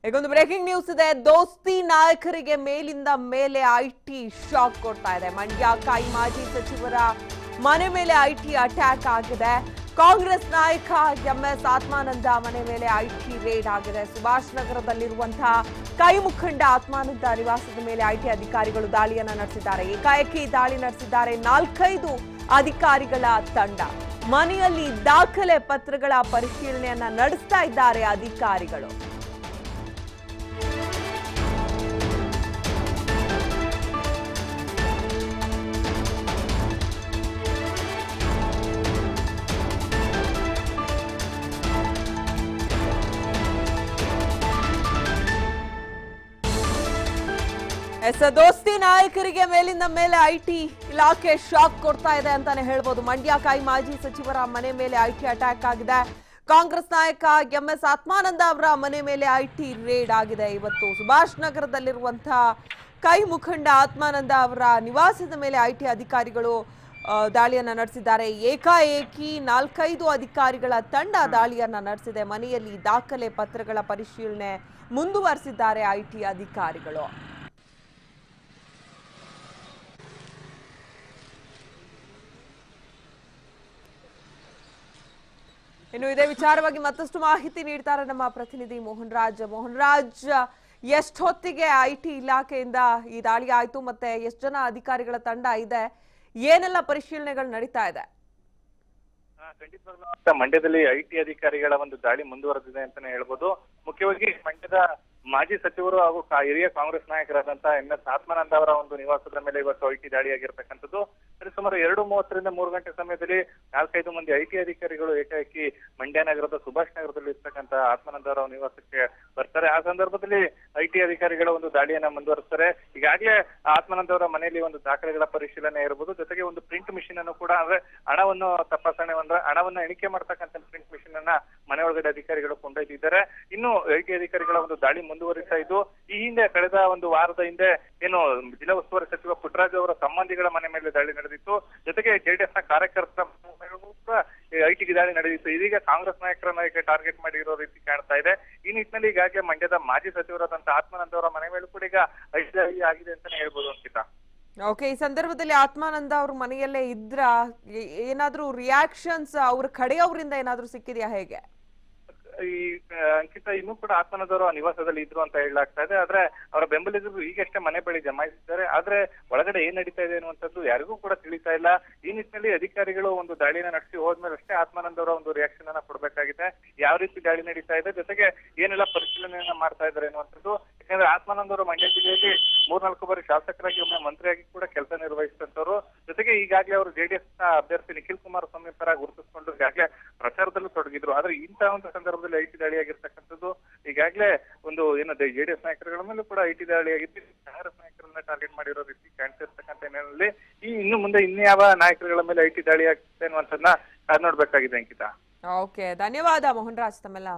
ಈಗೊಂದು breaking news ಇದೆ. ದೋಸ್ತಿ ನಾಯಕರಿಗೆ ಮೇಲಿಂದ ಮೇಲೆ ಐಟಿ ಶಾಕ್ ಕೊಡ್ತಾ ಇದೆ. ಮಂಡ್ಯ ಕಾಯಿ ಮಾಜಿ ಸಚಿವರ ಮನೆ ಮೇಲೆ ಐಟಿ ಅಟ್ಯಾಕ್ ಆಗಿದೆ. ಕಾಂಗ್ರೆಸ್ ನಾಯಕ ಎಂಎಸ್ ಆತ್ಮಾನಂದ ಮನೆ ಮೇಲೆ ಐಟಿ ರೇಡ್ ಆಗಿದೆ. ಸುಭಾಷ್ ನಗರದಲ್ಲಿರುವಂತಹ ಕೈ ಮುಖಂಡ ಆತ್ಮಾನಂದ ನಿವಾಸದ ಮೇಲೆ ಐಟಿ ಅಧಿಕಾರಿಗಳು ದಾಳಿಯನ್ನ ನಡೆಸಿದ್ದಾರೆ. ಏಕಾಏಕಿ ದಾಳಿ ನಡೆಸಿದ್ದಾರೆ 4-5 ಅಧಿಕಾರಿಗಳ ತಂಡ. ಮನೆಯಲ್ಲಿ ದಾಖಲೆ ಪತ್ರಗಳ ಪರಿಶೀಲನೆಯನ್ನ ನಡೆಸ್ತಾ ಇದ್ದಾರೆ ಅಧಿಕಾರಿಗಳು. ದೋಸ್ತಿ ನಾಯಕರಿಗೆ ಮೇಲಿಂದ ಮೇಲೆ ಐಟಿ ಇಲಾಖೆ ಶಾಕ್ ಕೊಡ್ತಾ ಇದೆ ಅಂತಾನೆ ಹೇಳ್ಬೋದು. ಮಂಡ್ಯ ಕಾಯಿ ಮಾಜಿ ಸಚಿವರ ಮನೆ ಮೇಲೆ ಐಟಿ ಅಟ್ಯಾಕ್ ಆಗಿದೆ. ಕಾಂಗ್ರೆಸ್ ನಾಯಕ ಎಂಎಸ್ ಆತ್ಮಾನಂದ ಅವರ ಮನೆ ಮೇಲೆ ಐಟಿ ರೇಡ್ ಆಗಿದೆ. ಇವತ್ತು ಸುಭಾಷ್ ನಗರದಲ್ಲಿರುವಂತಹ ಕೈ ಮುಖಂಡ ಆತ್ಮಾನಂದ ಅವರ ನಿವಾಸದ ಮೇಲೆ ಐಟಿ ಅಧಿಕಾರಿಗಳು ದಾಳಿಯನ್ನ ನಡೆಸಿದ್ದಾರೆ. ಏಕಾಏಕಿ 4-5 ಅಧಿಕಾರಿಗಳ ತಂಡ ದಾಳಿಯನ್ನ ನಡೆಸಿದೆ. ಮನೆಯಲ್ಲಿ ದಾಖಲೆ ಪತ್ರಗಳ ಪರಿಶೀಲನೆ ಮುಂದುವರೆಸಿದ್ದಾರೆ ಐಟಿ ಅಧಿಕಾರಿಗಳು. ಇನ್ನು ಇದೇ ವಿಚಾರವಾಗಿ ಮತ್ತಷ್ಟು ಮಾಹಿತಿ ನೀಡ್ತಾರೆ ನಮ್ಮ ಪ್ರತಿನಿಧಿ ಮೋಹನ್ ರಾಜ್. ಎಷ್ಟೊತ್ತಿಗೆ ಐಟಿ ಇಲಾಖೆಯಿಂದ ಈ ದಾಳಿ ಆಯ್ತು, ಮತ್ತೆ ಎಷ್ಟು ಜನ ಅಧಿಕಾರಿಗಳ ತಂಡ ಇದೆ, ಏನೆಲ್ಲ ಪರಿಶೀಲನೆಗಳು ನಡೀತಾ ಇದೆ? ಖಂಡಿತವಾಗ್ಲೂ ಮಂಡ್ಯದಲ್ಲಿ ಐಟಿ ಅಧಿಕಾರಿಗಳ ಒಂದು ದಾಳಿ ಮುಂದುವರೆದಿದೆ ಅಂತಾನೆ ಹೇಳ್ಬೋದು. ಮುಖ್ಯವಾಗಿ ಮಂಡ್ಯದ ಮಾಜಿ ಸಚಿವರು ಹಾಗೂ ಹಿರಿಯ ಕಾಂಗ್ರೆಸ್ ನಾಯಕರಾದಂತಹ ಎಂಎಸ್ ಆತ್ಮಾನಂದ ಅವರ ಒಂದು ನಿವಾಸದ ಮೇಲೆ ಇವತ್ತು ಐಟಿ ದಾಳಿಯಾಗಿರ್ತಕ್ಕಂಥದ್ದು. ಸುಮಾರು 2:30ರಿಂದ 3 ಗಂಟೆ ಸಮಯದಲ್ಲಿ 4-5 ಮಂದಿ ಐಟಿ ಅಧಿಕಾರಿಗಳು ಏಕಾಏಕಿ ಮಂಡ್ಯ ನಗರದ ಸುಭಾಷ್ ನಗರದಲ್ಲಿ ಇರ್ತಕ್ಕಂಥ ಆತ್ಮಾನಂದ ಅವರ ನಿವಾಸಕ್ಕೆ ಬರ್ತಾರೆ. ಆ ಸಂದರ್ಭದಲ್ಲಿ ಐಟಿ ಅಧಿಕಾರಿಗಳ ಒಂದು ದಾಳಿಯನ್ನ ಮುಂದುವರಿಸ್ತಾರೆ. ಈಗಾಗಲೇ ಆತ್ಮಾನಂದ ಅವರ ಮನೆಯಲ್ಲಿ ಒಂದು ದಾಖಲೆಗಳ ಪರಿಶೀಲನೆ ಇರಬಹುದು, ಜೊತೆಗೆ ಒಂದು ಪ್ರಿಂಟ್ ಮಿಷಿನ್ ಅನ್ನು ಕೂಡ, ಅಂದ್ರೆ ಹಣವನ್ನು ತಪಾಸಣೆ ಹಣವನ್ನ ಎಣಿಕೆ ಮಾಡ್ತಕ್ಕಂಥ ಪ್ರಿಂಟ್ ಮಿಷಿನ್ ಅನ್ನ ಮನೆ ಒಳಗಡೆ ಅಧಿಕಾರಿಗಳು ಕೊಂಡೊಯ್ದಿದ್ದಾರೆ. ಇನ್ನು ಐಟಿ ಅಧಿಕಾರಿಗಳ ಒಂದು ದಾಳಿ ಮುಂದುವರಿಸ್ತಾ ಇದ್ದು, ಈ ಹಿಂದೆ ಕಳೆದ ಒಂದು ವಾರದ ಹಿಂದೆ ಏನು ಜಿಲ್ಲಾ ಉಸ್ತುವಾರಿ ಸಚಿವ ಪುಟ್ಟರಾಜು ಅವರ ಸಂಬಂಧಿಗಳ ಮನೆ ಮೇಲೆ ದಾಳಿ ನಡೆದಿತ್ತು. ಜೊತೆಗೆ ಜೆಡಿಎಸ್ ನ ಕಾರ್ಯಕರ್ತರ ಐಟಿಗೆ ದಾಳಿ ನಡೆದಿತ್ತು. ಇದೀಗ ಕಾಂಗ್ರೆಸ್ ನಾಯಕರನ್ನ ಟಾರ್ಗೆಟ್ ಮಾಡಿರೋ ರೀತಿ ಕಾಣ್ತಾ ಇದೆ. ಈ ನಿಟ್ಟಿನಲ್ಲಿ ಈಗಾಗಲೇ ಮಂಡ್ಯದ ಮಾಜಿ ಸಚಿವರಾದಂತಹ ಆತ್ಮಾನಂದ ಅವರ ಮನೆ ಮೇಲೂ ಕೂಡ ಈಗ ಐಟಿ ದಾಳಿ ಆಗಿದೆ ಅಂತಾನೆ ಹೇಳ್ಬೋದು ಅಂಕಿತಾ. ಓಕೆ, ಈ ಸಂದರ್ಭದಲ್ಲಿ ಆತ್ಮಾನಂದ ಅವ್ರ ಮನೆಯಲ್ಲೇ ಇದ್ರ ಏನಾದ್ರೂ ರಿಯಾಕ್ಷನ್ಸ್ ಅವ್ರ ಕಡೆಯವರಿಂದ ಏನಾದ್ರೂ ಸಿಕ್ಕಿದ್ಯಾ ಹೇಗೆ? ಈ ಅಂಕಿತ ಇನ್ನೂ ಕೂಡ ಆತ್ಮಾನಂದವರು ನಿವಾಸದಲ್ಲಿ ಇದ್ರು ಅಂತ ಹೇಳಲಾಗ್ತಾ ಇದೆ. ಆದ್ರೆ ಅವರ ಬೆಂಬಲಿಗರು ಈಗಷ್ಟೇ ಮನೆ ಬಳಿ ಜಮಾಯಿಸಿದ್ದಾರೆ. ಆದ್ರೆ ಒಳಗಡೆ ಏನ್ ನಡೀತಾ ಇದೆ ಅನ್ನುವಂಥದ್ದು ಯಾರಿಗೂ ಕೂಡ ತಿಳಿತಾ ಇಲ್ಲ. ಈ ನಿಟ್ಟಿನಲ್ಲಿ ಅಧಿಕಾರಿಗಳು ಒಂದು ದಾಳಿನ ನಡೆಸಿ ಹೋದ್ಮೇಲೆ ಅಷ್ಟೇ ಆತ್ಮಾನಂದ ಅವರ ಒಂದು ರಿಯಾಕ್ಷನ್ ಅನ್ನ ಕೊಡ್ಬೇಕಾಗಿದೆ. ಯಾವ ರೀತಿ ದಾಳಿ ನಡೀತಾ ಇದೆ, ಜೊತೆಗೆ ಏನೆಲ್ಲ ಪರಿಶೀಲನೆಯನ್ನ ಮಾಡ್ತಾ ಇದ್ದಾರೆ ಅನ್ನುವಂಥದ್ದು. ಯಾಕಂದ್ರೆ ಆತ್ಮಾನಂದ ಅವರು ಮಂಡ್ಯ ಜಿಲ್ಲೆಯಲ್ಲಿ 3-4 ಬಾರಿ ಶಾಸಕರಾಗಿ, ಒಮ್ಮೆ ಮಂತ್ರಿಯಾಗಿ ಕೂಡ ಕೆಲಸ ನಿರ್ವಹಿಸಿದಂತವರು. ಜೊತೆಗೆ ಈಗಾಗಲೇ ಅವರು ಜೆಡಿಎಸ್ ನ ಅಭ್ಯರ್ಥಿ ನಿಖಿಲ್ ಕುಮಾರಸ್ವಾಮಿ ಪರ ಗುರುತಿಸಿಕೊಂಡು ಈಗಾಗಲೇ ಪ್ರಚಾರದಲ್ಲೂ ತೊಡಗಿದ್ರು. ಆದ್ರೆ ಇಂತಹ ಒಂದು ಸಂದರ್ಭದಲ್ಲಿ ಐಟಿ ದಾಳಿಯಾಗಿರ್ತಕ್ಕಂಥದ್ದು. ಈಗಾಗಲೇ ಒಂದು ಏನದೆ ಜೆಡಿಎಸ್ ನಾಯಕರುಗಳ ಮೇಲೂ ಕೂಡ ಐಟಿ ದಾಳಿಯಾಗಿದ್ದು, ಕಾಂಗ್ರೆಸ್ ನಾಯಕರನ್ನ ಟಾರ್ಗೆಟ್ ಮಾಡಿರೋ ರೀತಿ ಕಾಣ್ತಿರ್ತಕ್ಕಂಥ ಹಿನ್ನೆಲೆಯಲ್ಲಿ ಇನ್ನು ಮುಂದೆ ಇನ್ಯಾವ ನಾಯಕರುಗಳ ಮೇಲೆ ಐಟಿ ದಾಳಿ ಆಗುತ್ತೆ ಅನ್ನುವಂಥದ್ದನ್ನ ಕಾದ್ ನೋಡ್ಬೇಕಾಗಿದೆ ಅಂಕಿತಾ. ಓಕೆ, ಧನ್ಯವಾದ ಮೋಹನ್ ರಾಜ್ ತಮ್ಮೆಲ್ಲ